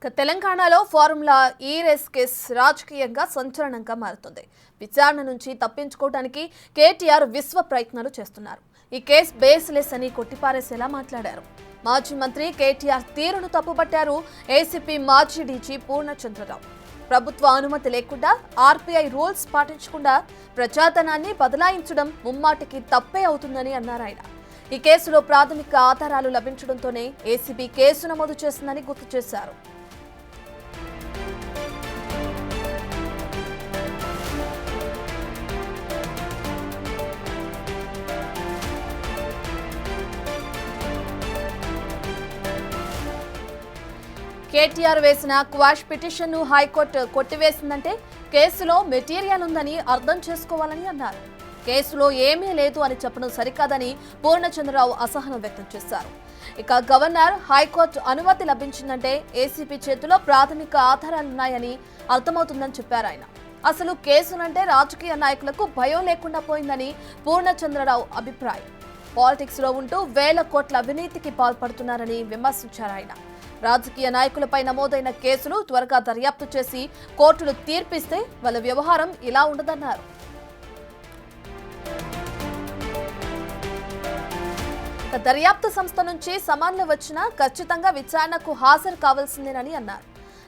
తెలంగాణలో ఫార్ములా ఈ race case రాజకీయంగా సంచలనంగా మారుతుంది. విచారణ నుంచి తప్పించుకోవడానికి కేటీఆర్ విశ్వ ప్రయత్నాలు చేస్తున్నారు. ఈ కేసు బేస్లెస్ అని కొట్టిపారేసేలా మాట్లాడారు. మాజీ మంత్రి కేటీఆర్ తీరును తప్పుపట్టారు ఏసీపీ మాజీ డీజీ పూర్ణచంద్రరావు. ప్రభుత్వ అనుమతి లేకుండా ఆర్పీఐ రూల్స్ పాటించకుండా ప్రజాధనాన్ని బదలాయించడం ముమ్మాటికి తప్పే అవుతుందని అన్నారు ఆయన. ఈ కేసులో ప్రాథమిక ఆధారాలు లభించడంతోనే ఏసీబీ కేసు నమోదు చేసిందని గుర్తు చేశారు. కేటీఆర్ వేసిన క్వాష్ పిటిషన్ను హైకోర్టు కొట్టివేసిందంటే కేసులో మెటీరియల్ ఉందని అర్థం చేసుకోవాలని అన్నారు. కేసులో ఏమీ లేదు అని చెప్పడం సరికాదని పూర్ణచంద్రరావు అసహనం వ్యక్తం చేశారు. ఇక గవర్నర్ హైకోర్టు అనుమతి లభించిందంటే ఏసీపీ చేతిలో ప్రాథమిక ఆధారాలున్నాయని అర్థమవుతుందని చెప్పారు ఆయన. అసలు కేసునంటే రాజకీయ నాయకులకు భయం లేకుండా పోయిందని పూర్ణచంద్రరావు అభిప్రాయం. పాలిటిక్స్ లో ఉంటూ వేల కోట్ల అవినీతికి పాల్పడుతున్నారని విమర్శించారు ఆయన. రాజకీయ నాయకులపై నమోదైన కేసులు త్వరగా దర్యాప్తు చేసి కోర్టులు తీర్పిస్తే వాళ్ళ వ్యవహారం ఇలా ఉండదన్నారు. దర్యాప్తు సంస్థ నుంచి సమన్లు వచ్చినా ఖచ్చితంగా విచారణకు హాజరు కావాల్సిందేనని అన్నారు.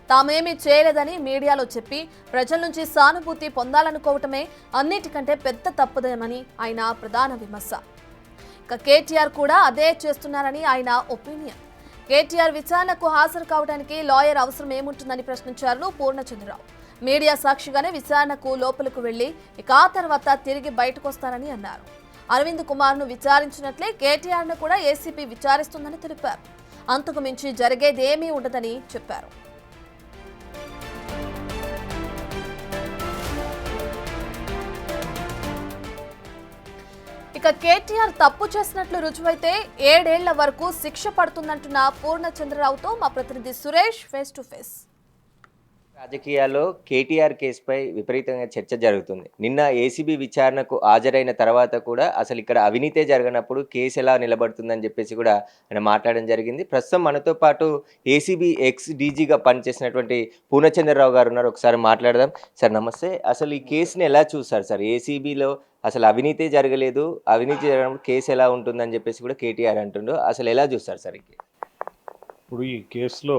తామేమీ చేయలేదని మీడియాలో చెప్పి ప్రజల నుంచి సానుభూతి పొందాలనుకోవటమే అన్నిటికంటే పెద్ద తప్పుదేమని ఆయన ప్రధాన విమర్శ. ఇక కేటీఆర్ కూడా అదే చేస్తున్నారని ఆయన ఒపీనియన్. కేటీఆర్ విచారణకు హాజరు కావడానికి లాయర్ అవసరం ఏముంటుందని ప్రశ్నించారు పూర్ణచంద్రరావు. మీడియా సాక్షిగానే విచారణకు లోపలకు వెళ్లి ఇక ఆ తర్వాత తిరిగి బయటకు వస్తారని అన్నారు. అరవింద్ కుమార్ ను విచారించినట్లే కేటీఆర్ ను కూడా ఏసీపీ విచారిస్తుందని తెలిపారు. అంతకు మించి జరిగేదేమీ ఉండదని చెప్పారు. ఇక కేటీఆర్ తప్పు చేసినట్లు రుజువైతే 7 ఏళ్ల వరకు శిక్ష పడుతుందంటున్న పూర్ణచంద్రరావుతో మా ప్రతినిధి సురేష్ ఫేస్ టు ఫేస్. రాజకీయాల్లో కేటీఆర్ కేసుపై విపరీతంగా చర్చ జరుగుతుంది. నిన్న ఏసీబీ విచారణకు హాజరైన తర్వాత కూడా అసలు ఇక్కడ అవినీతే జరగనప్పుడు కేసు ఎలా నిలబడుతుందని చెప్పేసి కూడా ఆయన మాట్లాడడం జరిగింది. ప్రస్తుతం మనతో పాటు ఏసీబీ ఎక్స్ డీజీగా పనిచేసినటువంటి పూర్ణచంద్రరావు గారు ఉన్నారు. ఒకసారి మాట్లాడదాం. సార్ నమస్తే. అసలు ఈ కేసుని ఎలా చూస్తారు సార్? ఏసీబీలో అసలు అవినీతే జరగలేదు, అవినీతి జరగనప్పుడు కేసు ఎలా ఉంటుందని చెప్పేసి కూడా కేటీఆర్ అంటుండు. అసలు ఎలా చూస్తారు సార్? ఇప్పుడు ఈ కేసులో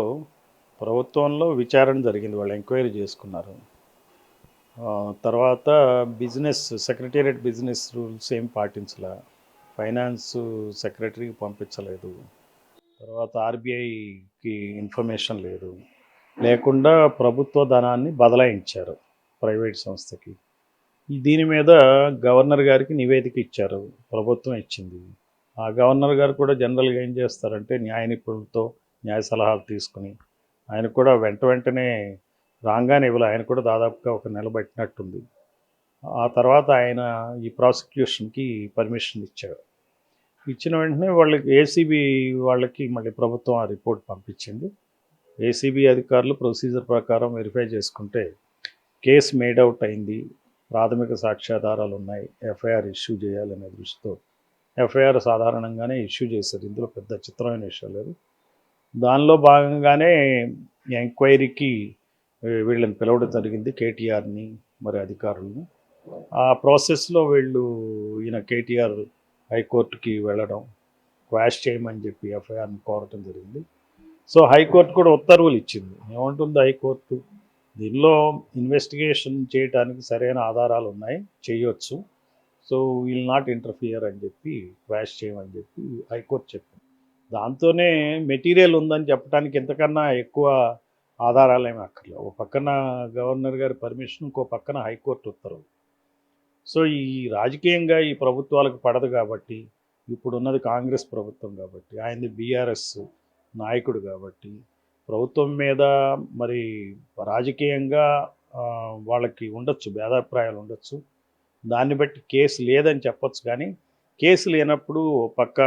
ప్రభుత్వంలో విచారణ జరిగింది, వాళ్ళు ఎంక్వైరీ చేసుకున్నారు. తర్వాత సెక్రటేరియట్ బిజినెస్ రూల్స్ ఏం పాటించలే, ఫైనాన్స్ సెక్రటరీకి పంపించలేదు, తర్వాత ఆర్బీఐకి ఇన్ఫర్మేషన్ లేకుండా ప్రభుత్వ ధనాన్ని బదలాయించారు ప్రైవేట్ సంస్థకి. దీని మీద గవర్నర్ గారికి నివేదిక ఇచ్చారు, ప్రభుత్వం ఇచ్చింది. ఆ గవర్నర్ గారు కూడా జనరల్గా ఏం చేస్తారంటే న్యాయ నిపుణులతో న్యాయ సలహాలు తీసుకుని ఆయన కూడా వెంటనే రాగానే ఇవ్వలే, ఆయన కూడా దాదాపుగా 1 నెల పట్టినట్టుంది. ఆ తర్వాత ఆయన ఈ ప్రాసిక్యూషన్కి పర్మిషన్ ఇచ్చారు. ఇచ్చిన వెంటనే వాళ్ళకి ఏసీబీ వాళ్ళకి మళ్ళీ ప్రభుత్వం ఆ రిపోర్ట్ పంపించింది. ఏసీబీ అధికారులు ప్రొసీజర్ ప్రకారం వెరిఫై చేసుకుంటే కేసు మేడౌట్ అయింది, ప్రాథమిక సాక్ష్యాధారాలు ఉన్నాయి, ఎఫ్ఐఆర్ ఇష్యూ చేయాలనే దృష్టితో ఎఫ్ఐఆర్ సాధారణంగానే ఇష్యూ చేశారు. ఇందులో పెద్ద చిత్రమైన విషయం లేదు. దానిలో భాగంగానే ఎంక్వైరీకి వీళ్ళని పిలవడం జరిగింది, కేటీఆర్ని మరి అధికారులను. ఆ ప్రాసెస్లో ఈయన కేటీఆర్ హైకోర్టుకి వెళ్ళడం, క్వాష్ చేయమని చెప్పి ఎఫ్ఐఆర్ని కోరటం జరిగింది. సో హైకోర్టు కూడా ఉత్తర్వులు ఇచ్చింది. ఏమంటుంది హైకోర్టు? దీనిలో ఇన్వెస్టిగేషన్ చేయడానికి సరైన ఆధారాలు ఉన్నాయి, చేయొచ్చు, సో విల్ నాట్ ఇంటర్ఫియర్ అని చెప్పి క్వాష్ చేయమని చెప్పి హైకోర్టు చెప్పింది. దాంతోనే మెటీరియల్ ఉందని చెప్పడానికి ఇంతకన్నా ఎక్కువ ఆధారాలు ఏమి అక్కర్లేదు. ఒక పక్కన గవర్నర్ గారి పర్మిషన్, ఇంకో పక్కన హైకోర్టు ఉత్తర్వులు. సో ఈ రాజకీయంగా ఈ ప్రభుత్వాలకు పడదు కాబట్టి, ఇప్పుడున్నది కాంగ్రెస్ ప్రభుత్వం కాబట్టి, ఆయనది బీఆర్ఎస్ నాయకుడు కాబట్టి ప్రభుత్వం మీద మరి రాజకీయంగా వాళ్ళకి ఉండొచ్చు, భేదాభిప్రాయాలు ఉండొచ్చు. దాన్ని బట్టి కేసు లేదని చెప్పొచ్చు, కానీ కేసు లేనప్పుడు పక్క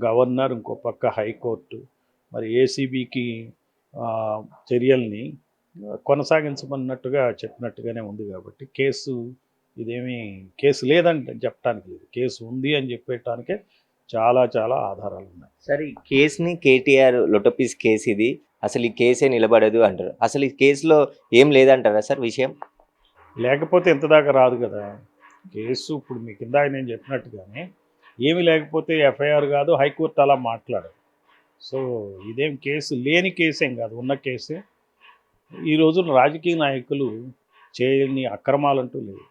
గవర్నర్, ఇంకో పక్క హైకోర్టు మరి ఏసీబీకి చర్యల్ని కొనసాగించమన్నట్టుగా చెప్పినట్టుగానే ఉంది. కాబట్టి కేసు లేదని చెప్పడానికి లేదు, కేసు ఉంది అని చెప్పటానికే చాలా చాలా ఆధారాలు ఉన్నాయి. సరే ఈ కేసుని కేటీఆర్ లొటపీస్ కేసు ఇది, అసలు ఈ కేసే నిలబడదు అంటారు. అసలు ఈ కేసులో ఏం లేదంటారా సార్ విషయం? లేకపోతే ఇంత దాకా రాదు కదా కేసు. ఇప్పుడు మీకు ఇందాక నేను చెప్పినట్టుగానే ఏమీ లేకపోతే ఎఫ్ఐఆర్ కాదు, హైకోర్టు అలా మాట్లాడదు. సో ఇదేం కేసు లేని కేసేం కాదు, ఉన్న కేసే. ఈ రోజున రాజకీయ నాయకులు చేయని అక్రమాలంటూ లేవు.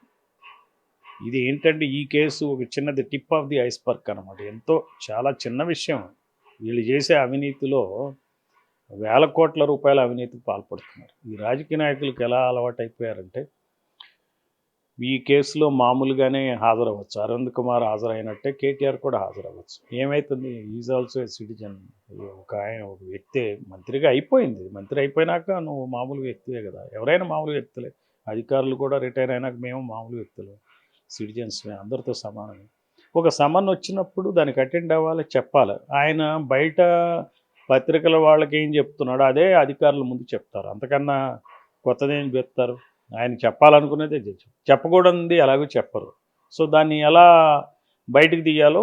ఇది ఏంటంటే ఈ కేసు ఒక చిన్నది, టిప్ ఆఫ్ ది ఐస్బర్గ్ అనమాట. ఎంతో చాలా చిన్న విషయం. వీళ్ళు చేసే అవినీతిలో వేల కోట్ల రూపాయల అవినీతికి పాల్పడుతున్నారు. ఈ రాజకీయ నాయకులకు ఎలా అలవాటు అయిపోయారంటే ఈ కేసులో మామూలుగానే హాజరవ్వచ్చు. అరవింద్ కుమార్ హాజరైనట్టే కేటీఆర్ కూడా హాజరవ్వచ్చు. ఏమవుతుంది, ఈజ్ ఆల్సో ఏ సిటిజన్. ఒక వ్యక్తే మంత్రిగా అయిపోయింది. మంత్రి అయిపోయినాక నువ్వు మామూలు వ్యక్తివే కదా. ఎవరైనా మామూలు వ్యక్తులే. అధికారులు కూడా రిటైర్ అయినాక మేము మామూలు వ్యక్తులు, సిటిజన్స్మే, అందరితో సమానమే. ఒక సమన్ వచ్చినప్పుడు దానికి అటెండ్ అవ్వాలి, చెప్పాలి. ఆయన బయట పత్రికల వాళ్ళకి ఏం చెప్తున్నాడో అదే అధికారుల ముందు చెప్తారు. అంతకన్నా కొత్తదేం చెప్తారు? ఆయన చెప్పాలనుకునేదే చెప్పకూడదు, అలాగే చెప్పరు. సో దాన్ని ఎలా బయటకు తీయాలో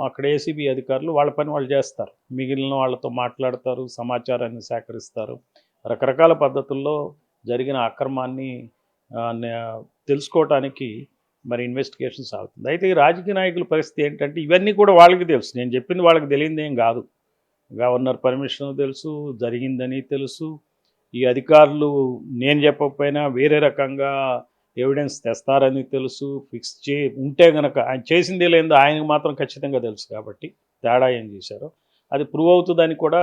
అక్కడ ఏసీబీ అధికారులు వాళ్ళ పని వాళ్ళు చేస్తారు. మిగిలిన వాళ్ళతో మాట్లాడతారు, సమాచారాన్ని సేకరిస్తారు. రకరకాల పద్ధతుల్లో జరిగిన అక్రమాన్ని తెలుసుకోవటానికి మరి ఇన్వెస్టిగేషన్ సాగుతుంది. అయితే ఈ రాజకీయ నాయకుల పరిస్థితి ఏంటంటే ఇవన్నీ కూడా వాళ్ళకి తెలుసు. నేను చెప్పింది వాళ్ళకి తెలియదు ఏం కాదు. గవర్నర్ పర్మిషన్ తెలుసు, జరిగిందని తెలుసు. ఈ అధికారులు నేను చెప్పకపోయినా వేరే రకంగా ఎవిడెన్స్ తెస్తారని తెలుసు. ఫిక్స్ ఉంటే గనక ఆయన చేసిందే లేదో ఆయనకు మాత్రం ఖచ్చితంగా తెలుసు. కాబట్టి తేడా ఏం చేశారో అది ప్రూవ్ అవుతుందని కూడా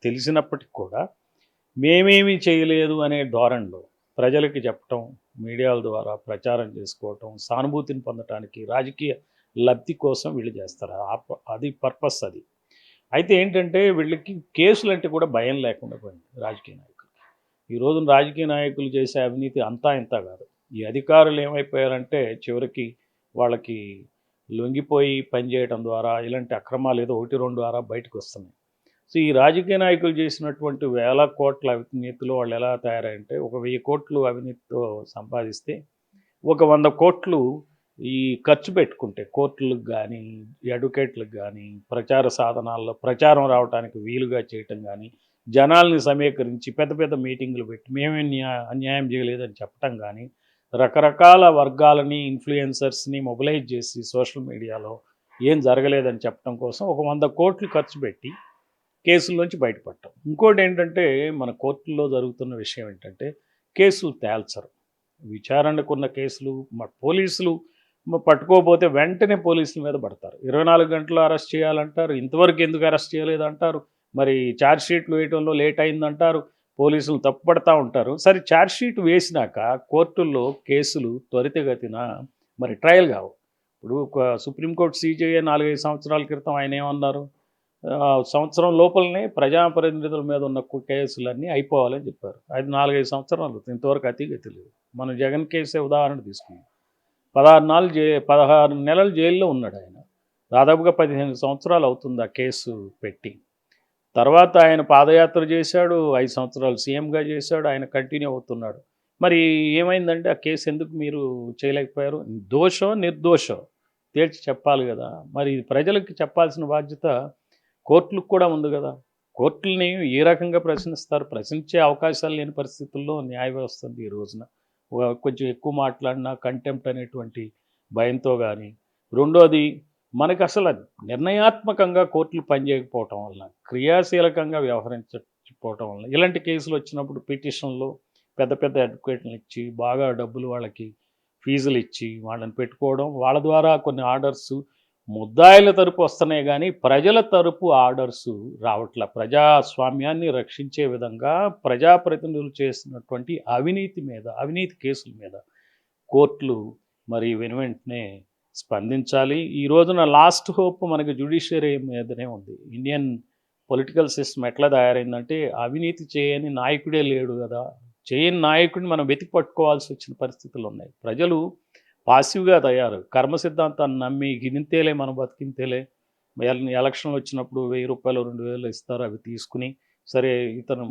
తెలిసినప్పటికి కూడా మేమేమీ చేయలేదు అనే ధోరణిలో ప్రజలకి చెప్పటం, మీడియాల ద్వారా ప్రచారం చేసుకోవటం, సానుభూతిని పొందటానికి, రాజకీయ లబ్ధి కోసం వీళ్ళు చేస్తారు. అది పర్పస్ అది. అయితే ఏంటంటే వీళ్ళకి కేసులు అంటే కూడా భయం లేకుండా పోయింది రాజకీయ నాయకులు. ఈ రోజున రాజకీయ నాయకులు చేసే అవినీతి అంతా ఇంత కాదు. ఈ అధికారులు ఏమైపోయారంటే చివరికి వాళ్ళకి లొంగిపోయి పనిచేయడం ద్వారా ఇలాంటి అక్రమాలు ఏదో 1-2 ద్వారా బయటకు వస్తున్నాయి. సో ఈ రాజకీయ నాయకులు చేసినటువంటి వేల కోట్ల అవినీతిలో వాళ్ళు ఎలా తయారంటే ఒక 1000 కోట్లు అవినీతితో సంపాదిస్తే ఒక 100 కోట్లు ఈ ఖర్చు పెట్టుకుంటే కోర్టులకు కానీ, అడ్వకేట్లకు కానీ, ప్రచార సాధనాల్లో ప్రచారం రావడానికి వీలుగా చేయటం కానీ, జనాల్ని సమీకరించి పెద్ద పెద్ద మీటింగులు పెట్టి మేమేం అన్యాయం చేయలేదని చెప్పటం కానీ, రకరకాల వర్గాలని, ఇన్ఫ్లుయెన్సర్స్ని మొబిలైజ్ చేసి సోషల్ మీడియాలో ఏం జరగలేదని చెప్పడం కోసం ఒక 100 కోట్లు ఖర్చు పెట్టి కేసుల్లోంచి బయటపడటం. ఇంకోటి ఏంటంటే మన కోర్టుల్లో జరుగుతున్న విషయం ఏంటంటే కేసులు తేల్చరు. విచారణకున్న కేసులు పోలీసులు పట్టుకోకపోతే వెంటనే పోలీసుల మీద పడతారు. 24 గంటలు అరెస్ట్ చేయాలంటారు. ఇంతవరకు ఎందుకు అరెస్ట్ చేయలేదంటారు. మరి ఛార్జ్ షీట్లు వేయడంలో లేట్ అయిందంటారు. పోలీసులు తప్పుపడతా ఉంటారు. సరే ఛార్జ్ షీట్ వేసినాక కోర్టుల్లో కేసులు త్వరితగతిన మరి ట్రయల్ కావు. ఇప్పుడు ఒక సుప్రీంకోర్టు సీజేఏ 4-5 సంవత్సరాల క్రితం ఆయన ఏమన్నారు, సంవత్సరం లోపలనే ప్రజాప్రతినిధుల మీద ఉన్న కేసులన్నీ అయిపోవాలని చెప్పారు. అది 4-5 సంవత్సరాలు ఇంతవరకు అతిగతి లేదు. మనం జగన్ కేసే ఉదాహరణ తీసుకున్నాం. 16 నెలలు జైల్లో ఉన్నాడు ఆయన. దాదాపుగా 15 సంవత్సరాలు అవుతుంది ఆ కేసు పెట్టి. తర్వాత ఆయన పాదయాత్ర చేశాడు, 5 సంవత్సరాలు సీఎంగా చేశాడు, ఆయన కంటిన్యూ అవుతున్నాడు. మరి ఏమైందంటే ఆ కేసు ఎందుకు మీరు చేయలేకపోయారు? దోషో నిర్దోషో తేల్చి చెప్పాలి కదా. మరి ప్రజలకు చెప్పాల్సిన బాధ్యత కోర్టులకు కూడా ఉంది కదా. కోర్టుల్ని ఏ రకంగా ప్రశ్నిస్తారు? ప్రశ్నించే అవకాశాలు లేని పరిస్థితుల్లో న్యాయ వ్యవస్థ ఉంది ఈ రోజున. కొంచెం ఎక్కువ మాట్లాడినా కంటెంప్ట్ అనేటువంటి భయంతో కానీ, రెండోది మనకు అసలు నిర్ణయాత్మకంగా కోర్టులు పనిచేయకపోవటం వల్ల, క్రియాశీలకంగా వ్యవహరించకపోవటం వల్ల ఇలాంటి కేసులు వచ్చినప్పుడు పిటిషన్లు పెద్ద పెద్ద అడ్వకేట్లను ఇచ్చి బాగా డబ్బులు వాళ్ళకి ఫీజులు ఇచ్చి వాళ్ళని పెట్టుకోవడం, వాళ్ళ ద్వారా కొన్ని ఆర్డర్సు ముద్దాయిల తరపు వస్తున్నాయి కానీ ప్రజల తరపు ఆర్డర్స్ రావట్ల. ప్రజాస్వామ్యాన్ని రక్షించే విధంగా ప్రజాప్రతినిధులు చేసినటువంటి అవినీతి కేసుల మీద కోర్టులు మరి వెనువెంటనే స్పందించాలి. ఈ రోజున లాస్ట్ హోప్ మనకి జ్యుడిషియరీ మీదనే ఉంది. ఇండియన్ పొలిటికల్ సిస్టమ్ ఎట్లా తయారైందంటే అవినీతి చేయని నాయకుడే లేడు కదా. చేయని నాయకుడిని మనం వెతికి పట్టుకోవాల్సి వచ్చిన పరిస్థితులు ఉన్నాయి. ప్రజలు పాసివ్గా తయారు, కర్మ సిద్ధాంతాన్ని నమ్మి గినింతేలే మనం బతికింతేలే, ఎలక్షన్లు వచ్చినప్పుడు 1000 రూపాయలు 2000 ఇస్తారు, అవి తీసుకుని సరే ఇతను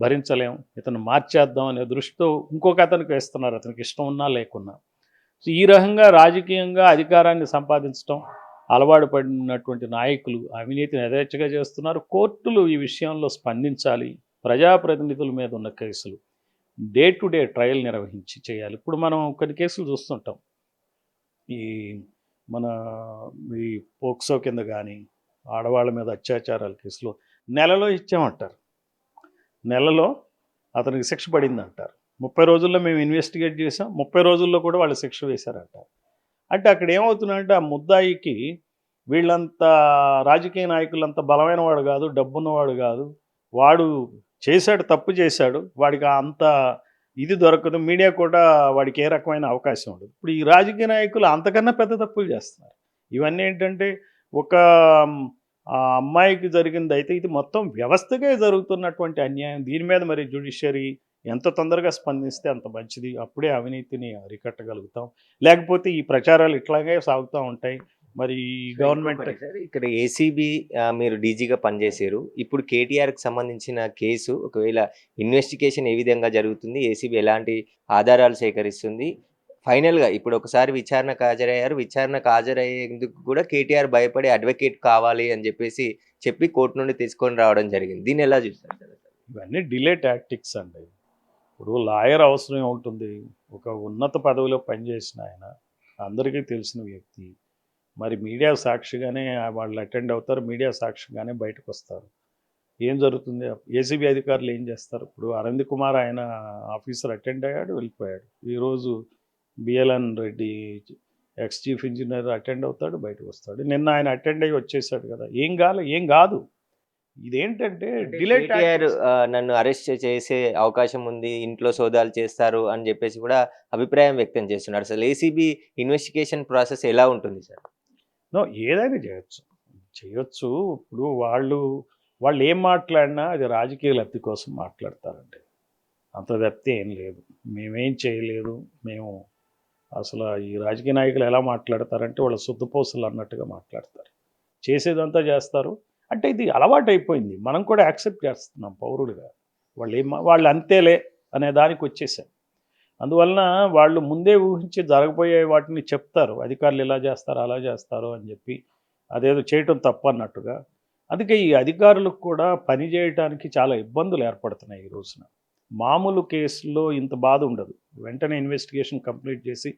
భరించలేం, ఇతను మార్చేద్దాం అనే దృష్టితో ఇంకొక అతనికి వేస్తున్నారు, అతనికి ఇష్టం ఉన్నా లేకున్నా. సో ఈ రకంగా రాజకీయంగా అధికారాన్ని సంపాదించడం, అలవాటు పడినటువంటి నాయకులు అవినీతిని యథేచ్ఛగా చేస్తున్నారు. కోర్టులు ఈ విషయంలో స్పందించాలి. ప్రజాప్రతినిధుల మీద ఉన్న కేసులు డే టు డే ట్రయల్ నిర్వహించి చేయాలి. ఇప్పుడు మనం కొన్ని కేసులు చూస్తుంటాం. ఈ మన ఈ పోక్సో కింద కానీ ఆడవాళ్ళ మీద అత్యాచారాల కేసులో నెలలో ఇచ్చామంటారు. నెలలో అతనికి శిక్ష పడింది అంటారు. 30 రోజుల్లో మేము ఇన్వెస్టిగేట్ చేసాం, 30 రోజుల్లో కూడా వాళ్ళు శిక్ష వేశారంటారు. అంటే అక్కడ ఏమవుతుందంటే ఆ ముద్దాయికి వీళ్ళంత రాజకీయ నాయకులంత బలమైన వాడు కాదు, డబ్బున్నవాడు కాదు, వాడు చేశాడు, తప్పు చేశాడు, వాడికి అంత ఇది దొరకదు, మీడియా కూడా వాడికి ఏ రకమైన అవకాశం ఉండదు. ఇప్పుడు ఈ రాజకీయ నాయకులు అంతకన్నా పెద్ద తప్పులు చేస్తున్నారు. ఇవన్నీ ఏంటంటే ఒక ఆ అమ్మాయికి జరిగింది అయితే ఇది మొత్తం వ్యవస్థగా జరుగుతున్నటువంటి అన్యాయం. దీని మీద మరి జ్యుడిషియరీ ఎంత తొందరగా స్పందిస్తే అంత మంచిది. అప్పుడే అవినీతిని అరికట్టగలుగుతాం. లేకపోతే ఈ ప్రచారాలు ఇట్లాగే సాగుతూ ఉంటాయి. మరి గవర్నమెంట్ ఇక్కడ ఏసీబీ మీరు డీజీగా పనిచేశారు. ఇప్పుడు కేటీఆర్కి సంబంధించిన కేసు ఒకవేళ ఇన్వెస్టిగేషన్ ఏ విధంగా జరుగుతుంది, ఏసీబీ ఎలాంటి ఆధారాలు సేకరిస్తుంది, ఫైనల్గా ఇప్పుడు ఒకసారి విచారణకు హాజరయ్యారు. విచారణకు హాజరయ్యేందుకు కూడా కేటీఆర్ భయపడి అడ్వకేట్ కావాలి అని చెప్పి కోర్టు నుండి తీసుకొని రావడం జరిగింది. దీన్ని ఎలా చూస్తారు సార్? ఇవన్నీ డిలే టాక్టిక్స్ అండి. ఇప్పుడు లాయర్ అవసరం ఉంటుంది. ఒక ఉన్నత పదవిలో పనిచేసిన ఆయన, అందరికీ తెలిసిన వ్యక్తి, మరి మీడియా సాక్షిగానే వాళ్ళు అటెండ్ అవుతారు, మీడియా సాక్షిగానే బయటకు వస్తారు. ఏం జరుగుతుంది? ఏసీబీ అధికారులు ఏం చేస్తారు? ఇప్పుడు అరవింద్ కుమార్ ఆయన ఆఫీసర్ అటెండ్ అయ్యాడు, వెళ్ళిపోయాడు. ఈరోజు BLN Reddy ex chief engineer attend అవుతాడు, బయటకు వస్తాడు. నిన్న ఆయన అటెండ్ అయ్యి వచ్చేసాడు కదా. ఏం కాదు. ఇదేంటంటే డిలే కేటీఆర్ నన్ను అరెస్ట్ చేసే అవకాశం ఉంది, ఇంట్లో సోదాలు చేస్తారు అని చెప్పేసి కూడా అభిప్రాయం వ్యక్తం చేస్తున్నారు. అసలు ఏసీబీ ఇన్వెస్టిగేషన్ ప్రాసెస్ ఎలా ఉంటుంది సార్? ఏదైనా చేయొచ్చు. ఇప్పుడు వాళ్ళు ఏం మాట్లాడినా అది రాజకీయ లబ్ధి కోసం మాట్లాడతారండి. అంత తప్పితే ఏం లేదు. మేమేం చేయలేదు, మేము అసలు ఈ రాజకీయ నాయకులు ఎలా మాట్లాడతారంటే వాళ్ళ సుద్దపోసలు అన్నట్టుగా మాట్లాడతారు. చేసేదంతా చేస్తారు. అంటే ఇది అలవాటు అయిపోయింది. మనం కూడా యాక్సెప్ట్ చేస్తున్నాం పౌరులుగా. వాళ్ళు అంతేలే అనే దానికి వచ్చేసాం. అందువలన వాళ్ళు ముందే ఊహించి జరగబోయే వాటిని చెప్తారు. అధికారులు ఇలా చేస్తారు, అలా చేస్తారు అని చెప్పి అదేదో చేయటం తప్పు అన్నట్టుగా. అందుకే ఈ అధికారులకు కూడా పని చేయడానికి చాలా ఇబ్బందులు ఏర్పడుతున్నాయి ఈ రోజున. మామూలు కేసుల్లో ఇంత బాధ ఉండదు. వెంటనే ఇన్వెస్టిగేషన్ కంప్లీట్ చేసి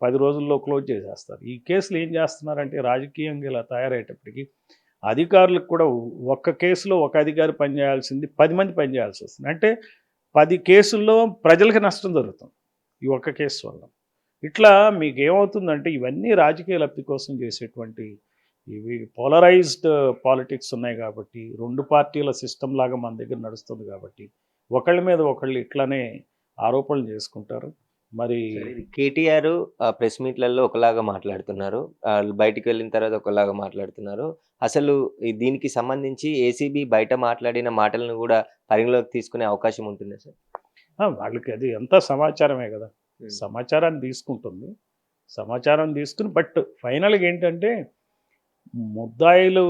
10 రోజుల్లో క్లోజ్ చేసేస్తారు. ఈ కేసులు ఏం చేస్తున్నారంటే రాజకీయంగా ఇలా తయారయ్యేటప్పటికి అధికారులకు కూడా ఒక్క కేసులో ఒక అధికారి పనిచేయాల్సింది 10 మంది పనిచేయాల్సి వస్తుంది. అంటే 10 కేసుల్లో ప్రజలకు నష్టం జరుగుతుంది ఈ ఒక్క కేసు వల్ల. ఇట్లా మీకు ఏమవుతుందంటే ఇవన్నీ రాజకీయ లబ్ధి కోసం చేసేటువంటి ఇవి పోలరైజ్డ్ పాలిటిక్స్ ఉన్నాయి కాబట్టి, 2 పార్టీల సిస్టమ్ లాగా మన దగ్గర నడుస్తుంది కాబట్టి ఒకళ్ళ మీద ఒకళ్ళు ఇట్లానే ఆరోపణలు చేసుకుంటారు. మరి కేటీఆర్ ప్రెస్ మీట్లలో ఒకలాగా మాట్లాడుతున్నారు, బయటికి వెళ్ళిన తర్వాత ఒకలాగా మాట్లాడుతున్నారు. అసలు దీనికి సంబంధించి ఏసీబీ బయట మాట్లాడిన మాటలను కూడా పరిగణలోకి తీసుకునే అవకాశం ఉంటుందా సార్? వాళ్ళకి అది అంతా సమాచారమే కదా. సమాచారాన్ని తీసుకుంటుంది. సమాచారం తీసుకుని బట్ ఫైనల్గా ఏంటంటే ముద్దాయిలు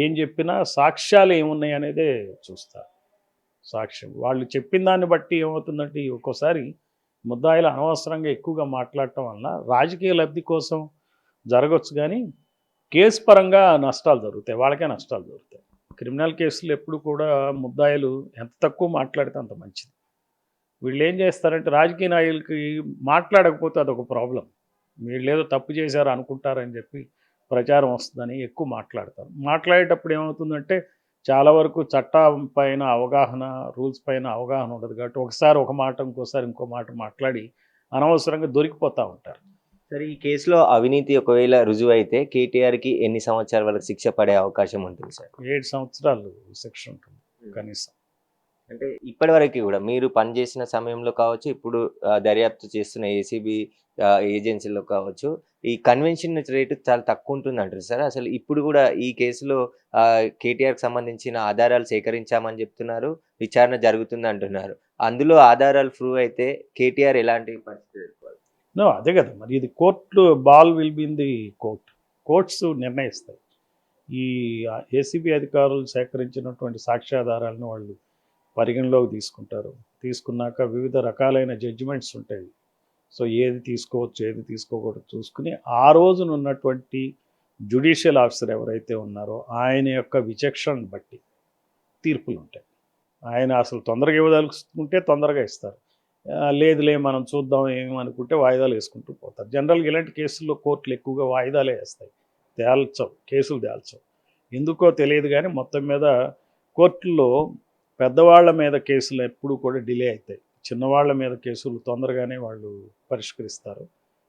ఏం చెప్పినా సాక్ష్యాలు ఏమున్నాయి అనేదే చూస్తారు. సాక్ష్యం వాళ్ళు చెప్పిన దాన్ని బట్టి ఏమవుతుందంటే ఒక్కోసారి ముద్దాయిలు అనవసరంగా ఎక్కువగా మాట్లాడటం వల్ల రాజకీయ లబ్ధి కోసం జరగవచ్చు, కానీ కేసు పరంగా నష్టాలు జరుగుతాయి, వాళ్ళకే నష్టాలు జరుగుతాయి. క్రిమినల్ కేసులు ఎప్పుడు కూడా ముద్దాయిలు ఎంత తక్కువ మాట్లాడితే అంత మంచిది. వీళ్ళు ఏం చేస్తారంటే రాజకీయ నాయకులకి మాట్లాడకపోతే అదొక ప్రాబ్లం. వీళ్ళు ఏదో తప్పు చేశారు అనుకుంటారని చెప్పి ప్రచారం వస్తుందని ఎక్కువ మాట్లాడతారు. మాట్లాడేటప్పుడు ఏమవుతుందంటే చాలా వరకు చట్టం పైన అవగాహన, రూల్స్ పైన అవగాహన ఉండదు కాబట్టి ఒకసారి ఒక మాట ఇంకోసారి ఇంకో మాట మాట్లాడి అనవసరంగా దొరికిపోతూ ఉంటారు. సరే, ఈ కేసులో అవినీతి ఒకవేళ రుజువు అయితే కేటీఆర్కి ఎన్ని సంవత్సరాల వరకు శిక్ష పడే అవకాశం ఉంటుంది సార్? 7 సంవత్సరాలు శిక్ష ఉంటుంది కనీసం. అంటే ఇప్పటివరకు కూడా మీరు పనిచేసిన సమయంలో కావచ్చు, ఇప్పుడు దర్యాప్తు చేస్తున్న ఏసీబీ ఏజెన్సీలో కావచ్చు, ఈ కన్వెన్షన్ రేటు చాలా తక్కువ ఉంటుంది అంటారు సార్. అసలు ఇప్పుడు కూడా ఈ కేసులో కేటీఆర్కి సంబంధించిన ఆధారాలు సేకరించామని చెప్తున్నారు, విచారణ జరుగుతుంది అంటున్నారు. అందులో ఆధారాలు ప్రూవ్ అయితే కేటీఆర్ ఎలాంటి పరిస్థితి ఎదుర్కోవాలి? అదే కదా, మరి ఇది court ball will be in the courts నిర్ణయిస్తాయి. ఈ ఏసీబీ అధికారులు సేకరించినటువంటి సాక్ష్యాధారాలను వాళ్ళు పరిగణలోకి తీసుకుంటారు. తీసుకున్నాక వివిధ రకాలైన జడ్జిమెంట్స్ ఉంటాయి. సో ఏది తీసుకోవచ్చు, ఏది తీసుకోకూడదు చూసుకుని ఆ రోజున ఉన్నటువంటి జ్యుడిషియల్ ఆఫీసర్ ఎవరైతే ఉన్నారో ఆయన యొక్క విచక్షణను బట్టి తీర్పులు ఉంటాయి. ఆయన అసలు తొందరగా ఇవ్వదలుచుకుంటే తొందరగా ఇస్తారు. లేదులే మనం చూద్దాం ఏమనుకుంటే వాయిదాలు వేసుకుంటూ పోతారు. జనరల్గా ఇలాంటి కేసుల్లో కోర్టులు ఎక్కువగా వాయిదాలే వేస్తాయి, కేసులు తేల్చవు. ఎందుకో తెలియదు కానీ మొత్తం మీద కోర్టుల్లో పెద్దవాళ్ళ మీద కేసులు ఎప్పుడూ కూడా డిలే అవుతాయి. చిన్నవాళ్ళ మీద కేసులు తొందరగానే వాళ్ళు పరిష్కరిస్తారు.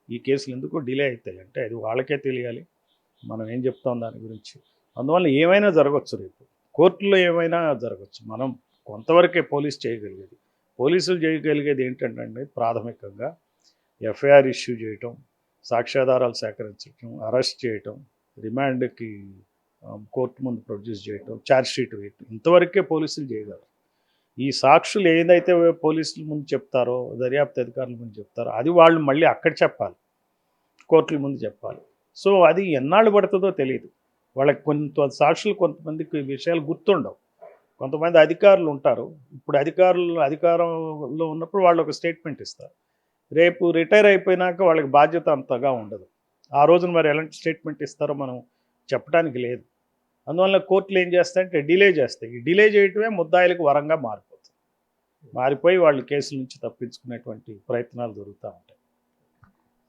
ఈ కేసులు ఎందుకు డిలే అవుతాయి అంటే అది వాళ్ళకే తెలియాలి, మనం ఏం చెప్తాం దాని గురించి. అందువల్ల ఏమైనా జరగవచ్చు, రేపు కోర్టులో ఏమైనా జరగచ్చు. మనం కొంతవరకే పోలీసులు చేయగలిగేది ఏంటంటే ప్రాథమికంగా ఎఫ్ఐఆర్ ఇష్యూ చేయటం, సాక్ష్యాధారాలు సేకరించడం, అరెస్ట్ చేయటం, రిమాండ్కి కోర్టు ముందు ప్రొడ్యూస్ చేయటం, ఛార్జ్షీట్ వేయటం, ఇంతవరకే పోలీసులు చేయగలరు. ఈ సాక్షులు ఏదైతే పోలీసుల ముందు చెప్తారో, దర్యాప్తు అధికారుల ముందు చెప్తారో అది వాళ్ళు మళ్ళీ అక్కడ చెప్పాలి, కోర్టుల ముందు చెప్పాలి. సో అది ఎన్నాళ్ళు పడుతుందో తెలియదు. వాళ్ళకి సాక్షులు కొంతమందికి విషయాలు గుర్తుండవు. కొంతమంది అధికారులు ఉంటారు, ఇప్పుడు అధికారంలో ఉన్నప్పుడు వాళ్ళు ఒక స్టేట్మెంట్ ఇస్తారు, రేపు రిటైర్ అయిపోయినాక వాళ్ళకి బాధ్యత అంతగా ఉండదు. ఆ రోజున మరి ఎలాంటి స్టేట్మెంట్ ఇస్తారో మనం చెప్పడానికి లేదు. అందువల్ల కోర్టులు ఏం చేస్తాయంటే డిలే చేస్తాయి. ఈ డిలే చేయటమే ముద్దాయిలకు వరంగా మారిపోయి వాళ్ళు కేసుల నుంచి తప్పించుకునేటువంటి ప్రయత్నాలు జరుగుతూ ఉంటాయి.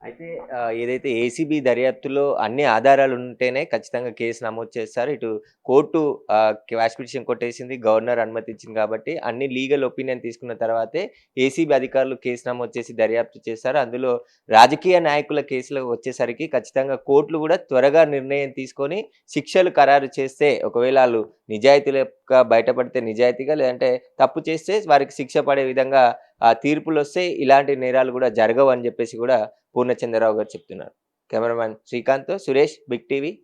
అయితే ఏదైతే ఏసీబీ దర్యాప్తులో అన్ని ఆధారాలు ఉంటేనే ఖచ్చితంగా కేసు నమోదు చేస్తారు. ఇటు కోర్టు క్వాష్ పిటిషన్ కొట్టేసింది, గవర్నర్ అనుమతి ఇచ్చింది కాబట్టి అన్ని లీగల్ ఒపీనియన్ తీసుకున్న తర్వాతే ఏసీబీ అధికారులు కేసు నమోదు చేసి దర్యాప్తు చేస్తారు. అందులో రాజకీయ నాయకుల కేసులు వచ్చేసరికి ఖచ్చితంగా కోర్టులు కూడా త్వరగా నిర్ణయం తీసుకొని శిక్షలు ఖరారు చేస్తే, ఒకవేళ వాళ్ళు నిజాయితీగా బయటపడితే నిజాయితీగా, లేదంటే తప్పు చేస్తే వారికి శిక్ష పడే విధంగా తీర్పులు వస్తే ఇలాంటి నేరాలు కూడా జరగవు అని చెప్పేసి కూడా పూర్ణచంద్రరావు గారు చెప్తున్నారు. Cameraman Srikanth, Suresh, big TV,